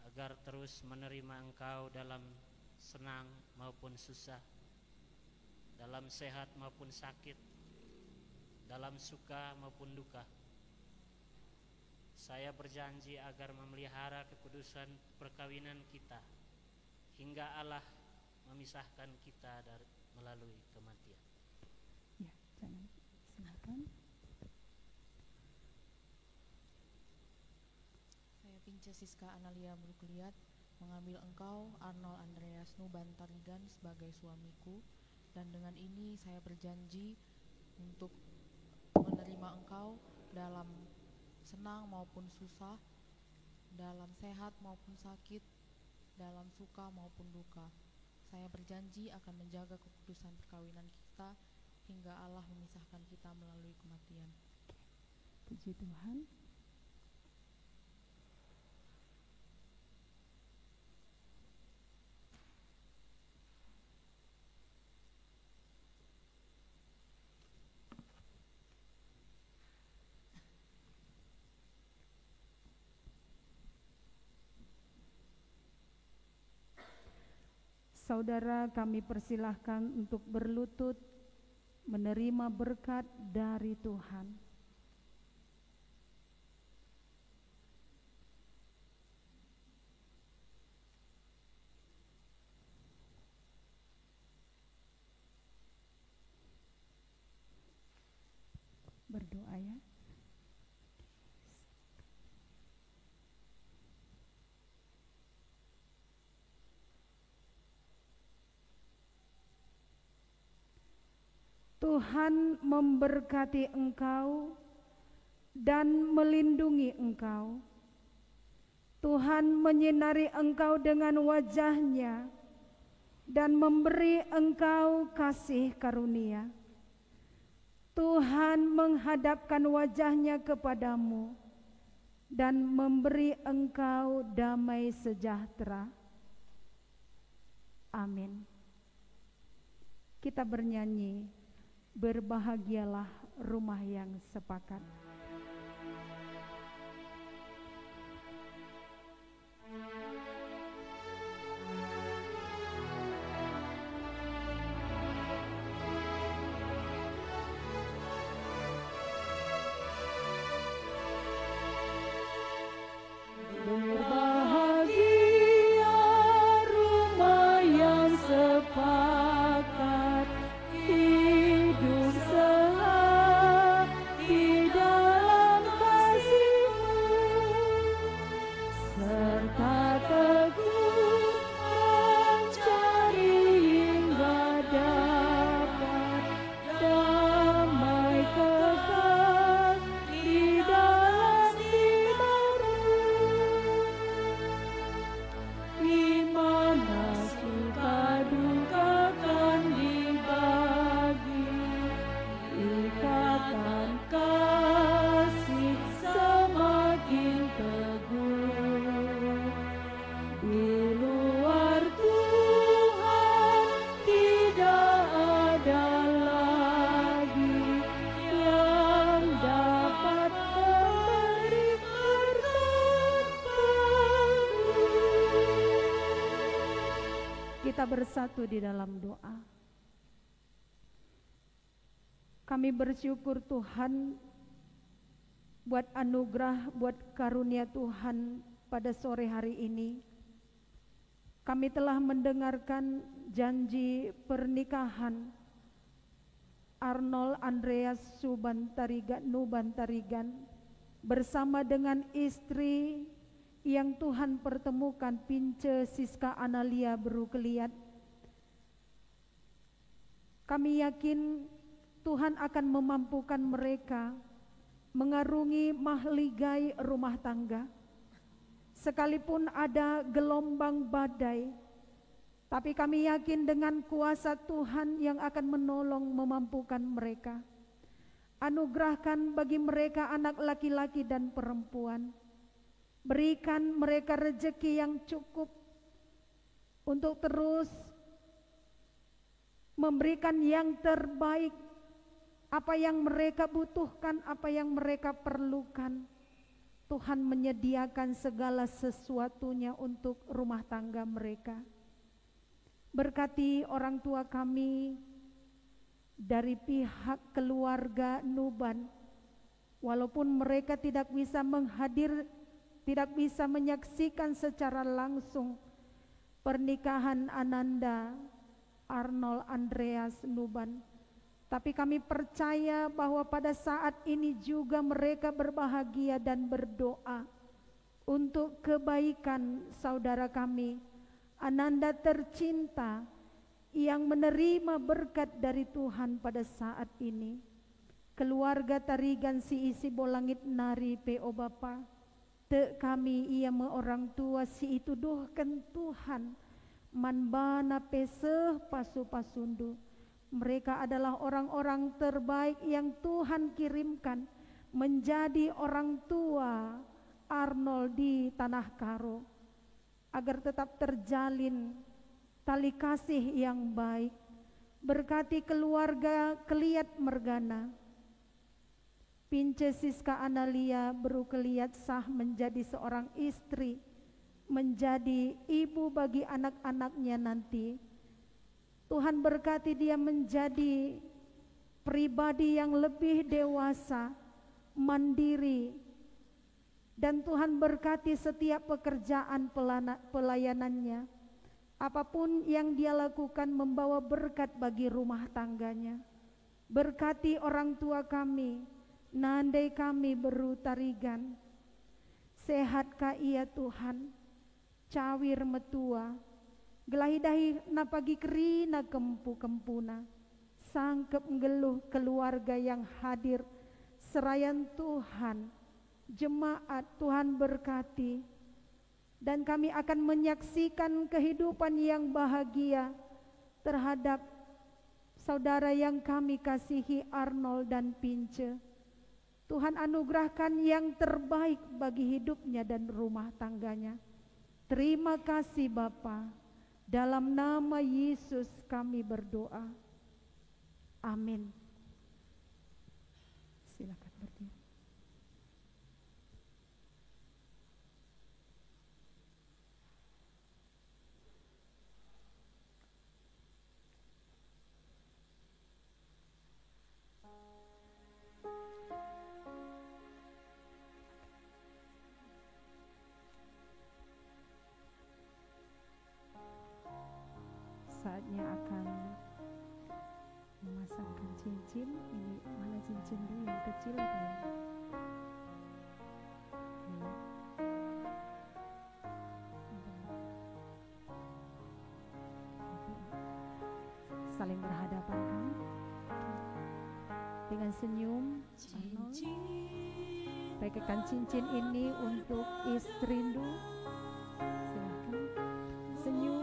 agar terus menerima engkau dalam senang maupun susah, dalam sehat maupun sakit, dalam suka maupun duka. Saya berjanji agar memelihara kekudusan perkawinan kita hingga Allah memisahkan kita melalui kematian. Ya, silakan. Saya Pince Siska Analia Berukliat mengambil engkau Arnold Andreas Nuban Tarigan sebagai suamiku, dan dengan ini saya berjanji untuk menerima engkau dalam senang maupun susah, dalam sehat maupun sakit, dalam suka maupun duka. Saya berjanji akan menjaga kekudusan perkawinan kita hingga Allah memisahkan kita melalui kematian. Puji Tuhan. Saudara, kami persilahkan untuk berlutut menerima berkat dari Tuhan. Berdoa ya. Tuhan memberkati engkau dan melindungi engkau. Tuhan menyinari engkau dengan wajah-Nya dan memberi engkau kasih karunia. Tuhan menghadapkan wajah-Nya kepadamu dan memberi engkau damai sejahtera. Amin. Kita bernyanyi, berbahagialah rumah yang sepakat. Hidup sehati dan kita bersatu di dalam doa. Kami bersyukur Tuhan buat anugerah, buat karunia Tuhan pada sore hari ini. Kami telah mendengarkan janji pernikahan Arnold Andreas Nubantarigan bersama dengan istri yang Tuhan pertemukan, Pince Siska Analia Berukeliat. Kami yakin Tuhan akan memampukan mereka mengarungi mahligai rumah tangga. Sekalipun ada gelombang badai, tapi kami yakin dengan kuasa Tuhan yang akan menolong memampukan mereka. Anugerahkan bagi mereka anak laki-laki dan perempuan. Berikan mereka rezeki yang cukup untuk terus memberikan yang terbaik, apa yang mereka butuhkan, apa yang mereka perlukan. Tuhan menyediakan segala sesuatunya untuk rumah tangga mereka. Berkati orang tua kami dari pihak keluarga Nuban, walaupun mereka tidak bisa menyaksikan secara langsung pernikahan Ananda Arnold Andreas Nuban, tapi kami percaya bahwa pada saat ini juga mereka berbahagia dan berdoa untuk kebaikan saudara kami Ananda tercinta yang menerima berkat dari Tuhan pada saat ini. Keluarga Tarigan si isi bolangit nari PO Bapa, te kami ia me orang tua si itu dohkan Tuhan manbana peseh pasu pasundu. Mereka adalah orang-orang terbaik yang Tuhan kirimkan menjadi orang tua Arnold di Tanah Karo, agar tetap terjalin tali kasih yang baik. Berkati keluarga Keliat Mergana, Pince Siska Analia Berukeliat sah menjadi seorang istri, menjadi ibu bagi anak-anaknya nanti. Tuhan berkati dia menjadi pribadi yang lebih dewasa, mandiri, dan Tuhan berkati setiap pekerjaan pelayanannya. Apapun yang dia lakukan membawa berkat bagi rumah tangganya. Berkati orang tua kami, nandai kami berutarigan. Sehatkah ia Tuhan, cawir metua, gelahidahi napagi kerina kempu-kempuna, sangkep ngeluh keluarga yang hadir, serayan Tuhan, jemaat Tuhan berkati, dan kami akan menyaksikan kehidupan yang bahagia terhadap saudara yang kami kasihi Arnold dan Pince. Tuhan anugerahkan yang terbaik bagi hidupnya dan rumah tangganya. Terima kasih Bapa. Dalam nama Yesus kami berdoa. Amin. Silakan berdiri. Saatnya akan memasangkan cincin. Ini mana cincin dulu, yang kecil apa ya? Ini. Saling berhadapan kan? Dengan senyum, pakaikan cincin ini untuk istrindu. Silakan senyum.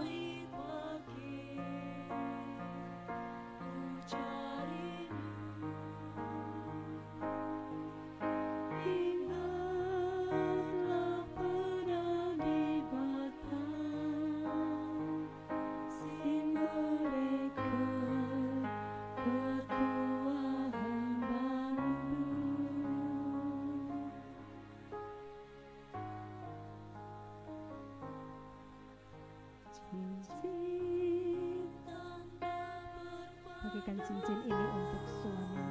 mengenakan cincin ini untuk suamimu.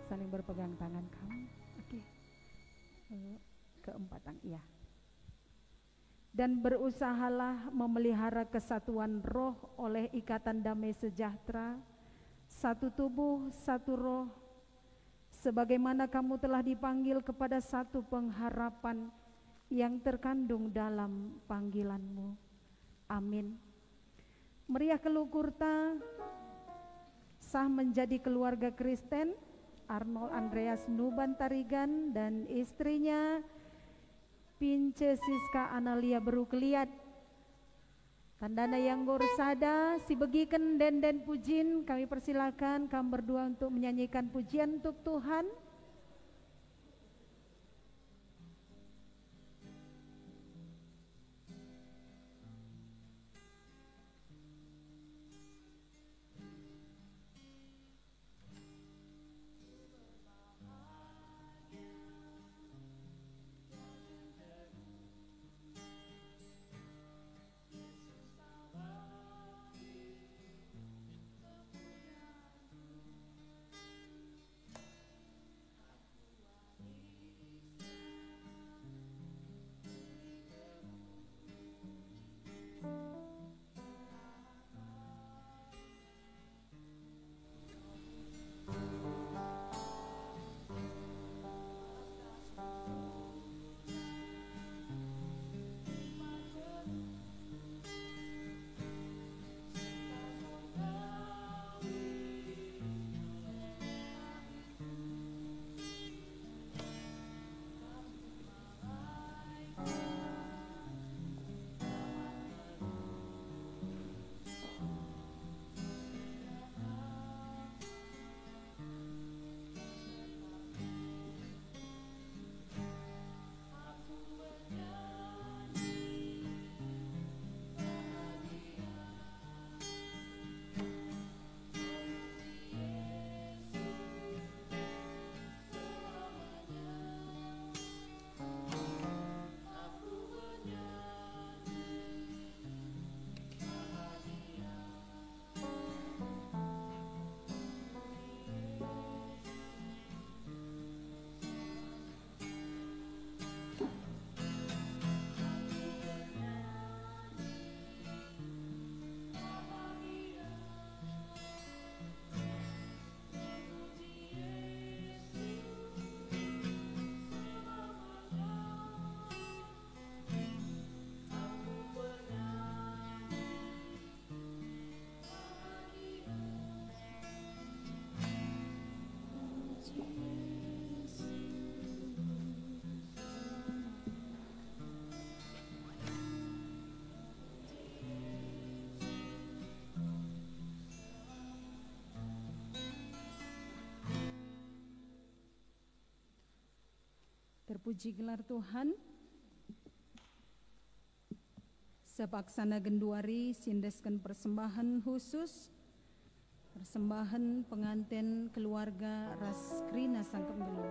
Saling berpegang tangan kamu. Oke. Keempat tangan, iya. Dan berusahalah memelihara kesatuan roh oleh ikatan damai sejahtera, satu tubuh, satu roh, sebagaimana kamu telah dipanggil kepada satu pengharapan yang terkandung dalam panggilanmu. Amin. Meriah Kelukurta sah menjadi keluarga Kristen Arnold Andreas Nubantarigan dan istrinya Pince Siska Analia Berukeliat. Tandana yang gorsada si begiken den pujin, kami persilakan kamu berdua untuk menyanyikan pujian untuk Tuhan. Terpuji gelar Tuhan. Sepaksana genduari sindeskan persembahan khusus, persembahan pengantin keluarga Raskrina Sangkep Gelu.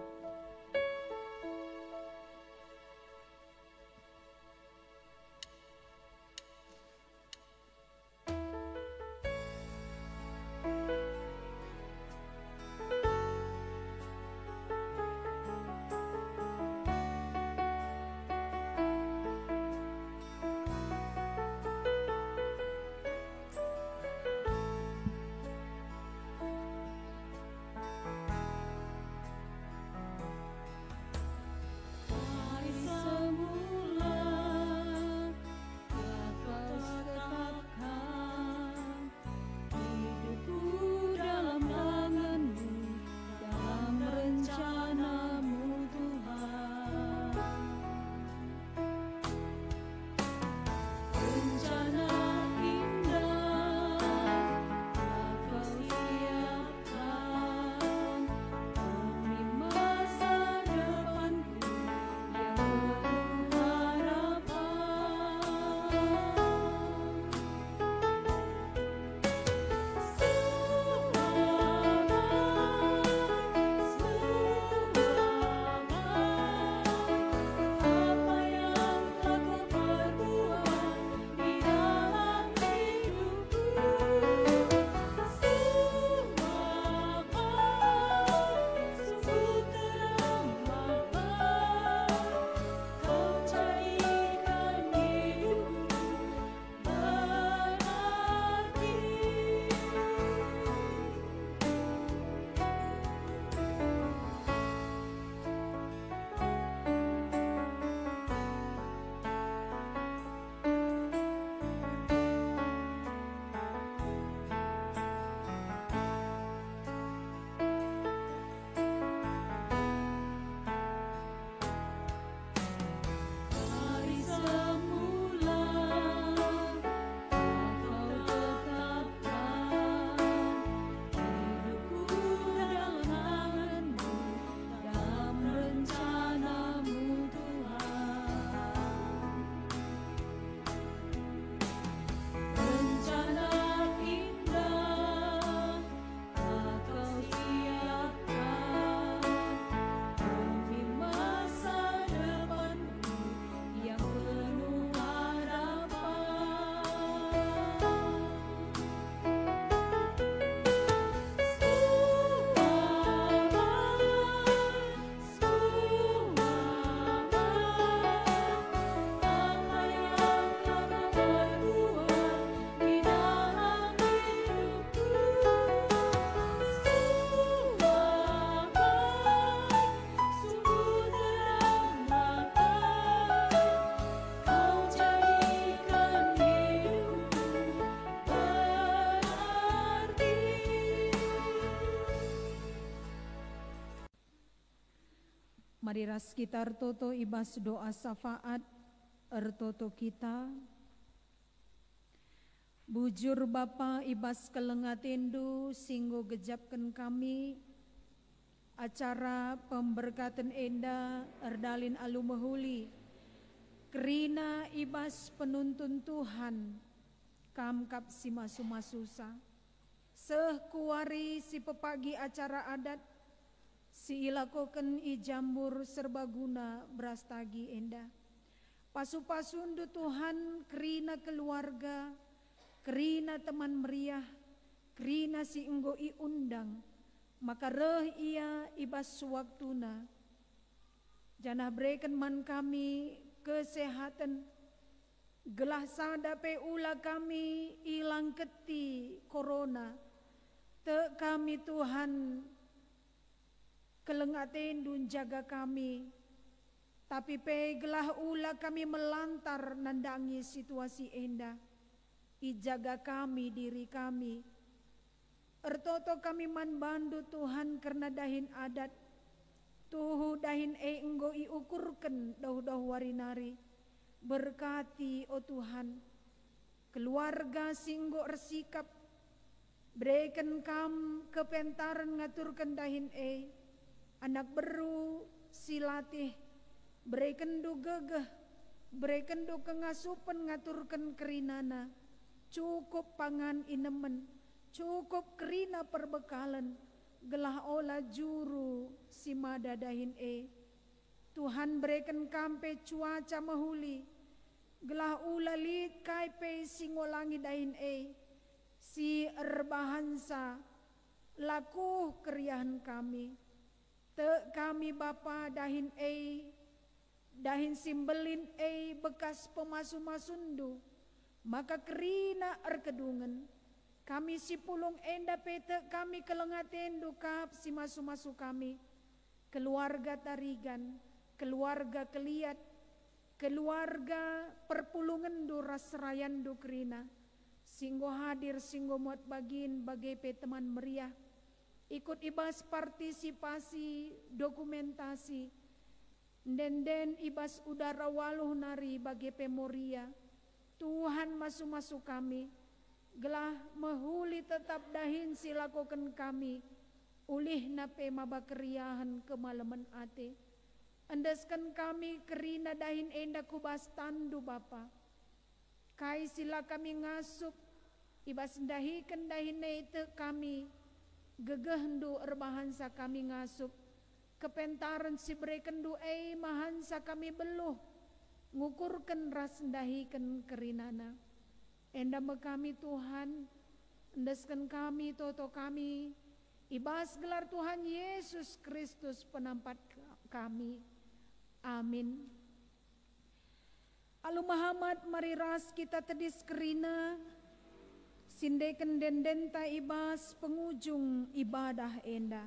Mari ras kita ertoto ibas doa syafaat ertoto kita. Bujur Bapa ibas kelengatendu singgo gejapkan kami acara pemberkatan enda erdalin alu mehuli kerina ibas penuntun Tuhan kamkap si masu-masusa seh kuari si pepagi acara adat si ilakoken ijambur serbaguna brastagi enda pasu-pasundu Tuhan kerina keluarga kerina teman meriah, kerina si enggo undang, maka reh ia ibas waktuna. Janah berikan man kami kesehatan, gelah sadape ula kami ilang keti corona, te kami Tuhan kelengaten dun jaga kami, tapi pe gelah ula kami melantar nandangi situasi endah. Ijaga kami diri kami. Ertoto kami man bandu Tuhan karena dahin adat. Tuhu dahin enggo iukurken dauh-dauh warinari. Berkati o Tuhan. Keluarga singgo ersikap. Berikan kam kepentaran ngaturkan dahin anak beru silatih. Berikan du gegeh. Berikan du kengasupan ngaturkan kerinana. Cukup pangan inemen, cukup kerina perbekalan, gelah olah juru si madadahin Tuhan berikan kampe cuaca mahuli, gelah ulalit kaipe singolangi dahin si erbahansa, laku keriahan kami, te kami Bapa dahin dahin simbelin bekas pemasu-masundu, maka kerina erkedungan kami si pulung enda pete kami kelengaten dukap si masu-masu kami keluarga tarigan keluarga keliat keluarga perpulungan du rasrayan du kerina singgo hadir singgo muat bagin bagai pe teman meriah ikut ibas partisipasi dokumentasi den ibas udara waluh nari bagai pe moria Tuhan masuk-masuk kami, gelah mehuli tetap dahin silakokan kami, ulih nape maba keriahan kemalaman ate. Andaskan kami kerina dahin enda kubas tandu Bapa. Kai sila kami ngasup, ibas dahikan dahin ete kami, gegehendu erbahansa kami ngasup, kepentaran si berekendu mahansa kami beluh, ngukurkan ras dahikan kerinana enda kami Tuhan endaskan kami toto kami ibas gelar Tuhan Yesus Kristus penampat kami amin. Alu Muhammad mari ras kita tedis kerina sindeken denden ta ibas pengujung ibadah enda.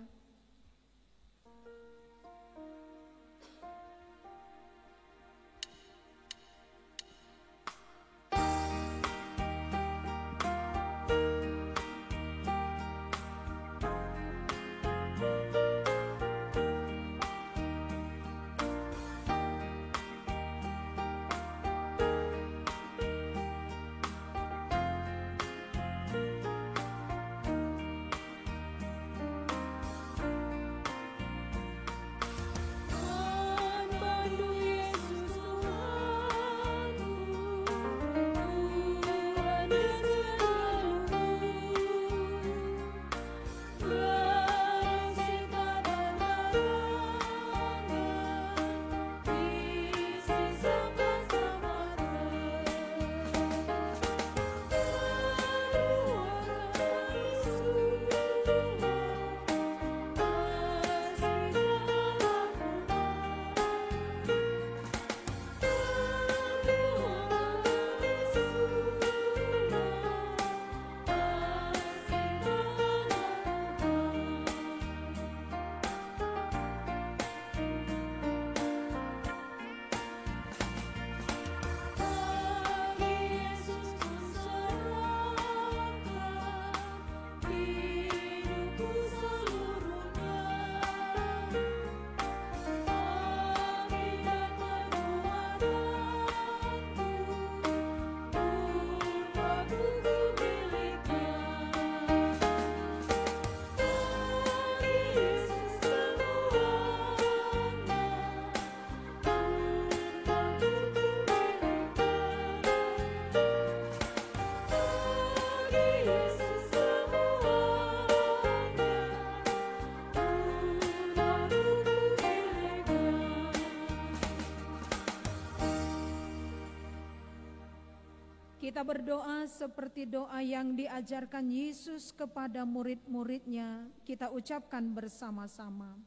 kita berdoa seperti doa yang diajarkan Yesus kepada murid-muridnya. Kita ucapkan bersama-sama.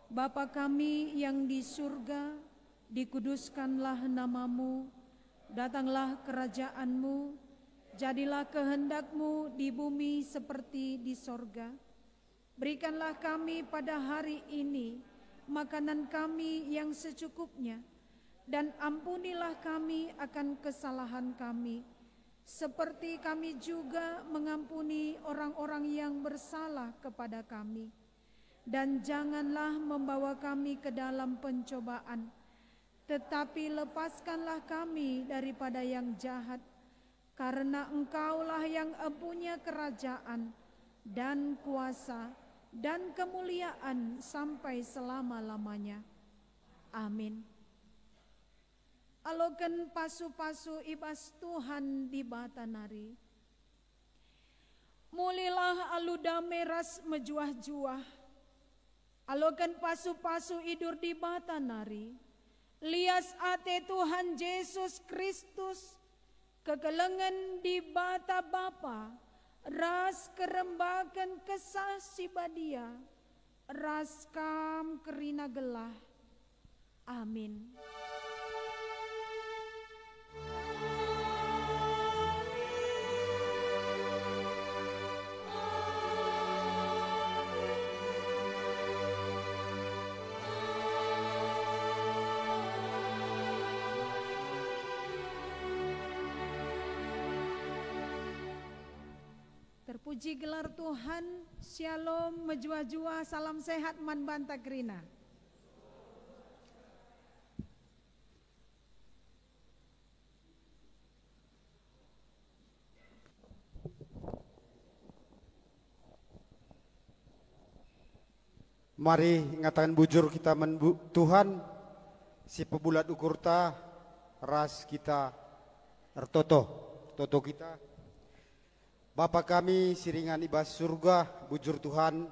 Bapa kami yang di surga, dikuduskanlah namamu, datanglah kerajaanmu, jadilah kehendakmu di bumi seperti di sorga. Berikanlah kami pada hari ini makanan kami yang secukupnya, dan ampunilah kami akan kesalahan kami, seperti kami juga mengampuni orang-orang yang bersalah kepada kami. Dan janganlah membawa kami ke dalam pencobaan, tetapi lepaskanlah kami daripada yang jahat, karena Engkaulah yang empunya kerajaan dan kuasa dan kemuliaan sampai selama-lamanya. Amin. Aloken pasu-pasu ibas Tuhan di batanari. Mulilah aludame ras mejuah-juah. Aloken pasu-pasu idur di batanari. Lias ate Tuhan Yesus Kristus. Kegelengan di bata Bapa. Ras kerembakan kesah si badia. Ras kam kerina gelah. Amin. Terpuji gelar Tuhan, shalom, mejua-jua, salam sehat, man banta grina. Mari ngatakan bujur kita Tuhan, si pebulat ukur ta, ras kita, toto kita. Bapa kami siringan ibas surga, bujur Tuhan,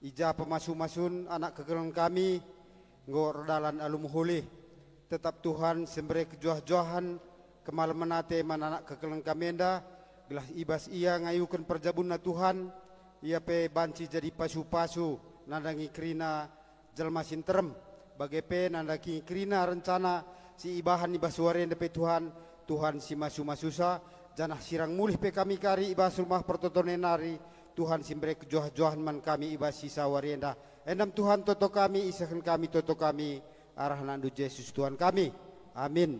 ija pemasu-masun anak kegelang kami, ngor dalan alum huli, tetap Tuhan sembere kejuah-juahan, kemal menate man anak kegelang kami enda, gelah ibas ia ngayukan perjabunna Tuhan, ia pe banci jadi pasu-pasu, nandangi krina jalma sinterem, bagepe nandangi krina rencana si ibahan ibas suarenda pe Tuhan si masu-masusa, janah sirang mulih pe kami kari ibas rumah pertotonenari, Tuhan simbere kejoh-johan man kami ibas sisa warienda. Endam Tuhan toto kami, isakan kami toto kami, arah nandu Yesus Tuhan kami. Amin.